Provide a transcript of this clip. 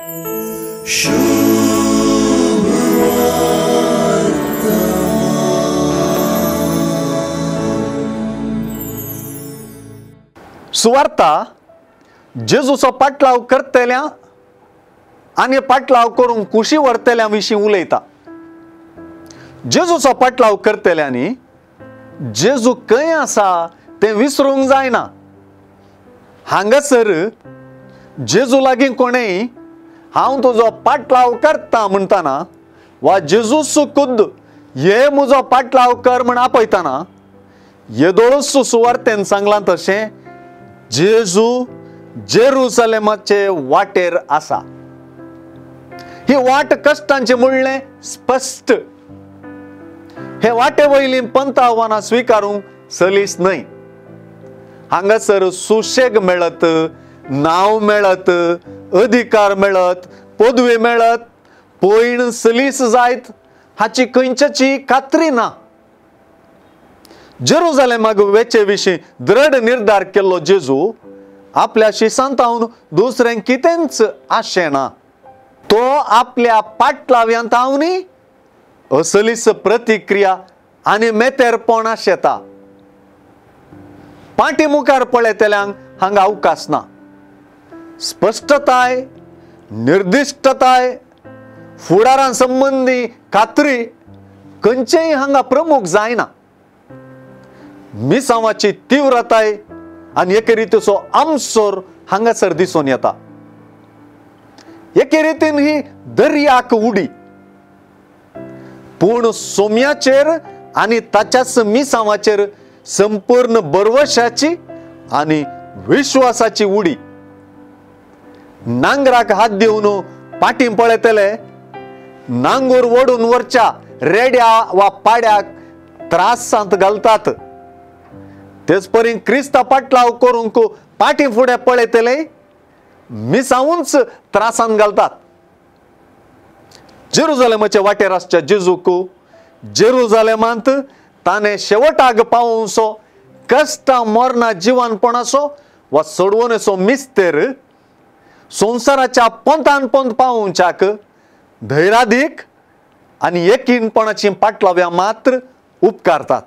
सुवार्ता जेजूचो पाटलाव करतल्या आनी पाटलाव करूंक कुशी व्हरतल्या विशीं उलयता। जेजूचो पाटलाव करतल्यांनी जेजू खंय आसा तें विसरूंक जायना। हांगासर जेजू लागीं कोणेय हांव तुजो पाटलाव करता म्हणटाना वा जेजूच खुद्द हे म्हजो पाटलाव कर म्हण आपयताना येदोळूच सुवार्तेन सांगलां तशें जेजू जेरुसलेमाचे वाटेर आसा। ही वाट कश्टांचे म्हणलें स्पश्ट। हे वाटे वयलीं पंत आव्हानां स्विकारूंक सलीस न्हय। हांगासर सुशेग मेळत, नांव मेळत, अधिकार मेळत, पदवी मेळत, पयण सलीस जायत हाची खंयच्याची खात्री ना। जेरुसलेमाक वेचे विशीं दृढ निर्धार केल्लो जेजू आपल्या शिसांतावन दुसरें कितेंच आशेना। तो आपल्या पाटलाव्यांत आनी असलीस प्रतिक्रिया आनी मेतेरपण आशेता। पाठीमुखार पळयतल्यांक हांगा अवकाश ना। स्पश्टताय, निर्दिष्टताय, फुडारां संबंधी खात्री खंयचेय हांगा प्रमुख जायना। मिसावाची तीव्रताय आनी एके रितीचो आमसोर हांगासर दिसून येता। एके रितीन ही दर्याक उडी, पूण सोम्याचेर आनी ताच्याच मिसावाचेर संपूर्ण भरवशाची आनी विश्वासाची उडी। नांगराक हात दिवन पाटी पळयतले नांगूर ओडून वरच्या रेड्या वा पाड्याक त्रासांत घालतात, तेच परी क्रिस्ता पाटलाव करूंक पाटी फुडें पळयतले मिसावूंच त्रासांत घालतात। जेरुसलेमाचे वाटेर आसच्या जेजूक जेरुसलेमांत ताणें शेवटाक पावोवचो कश्टां मरना जिवानपणाचो वा सोडवणेचो मिस्तेर संवसाराच्या पंतान पंत पावोवच्याक धैर्यादीक आनी एकीनपणाची पाटलाव्यां मात्र उपकारतात।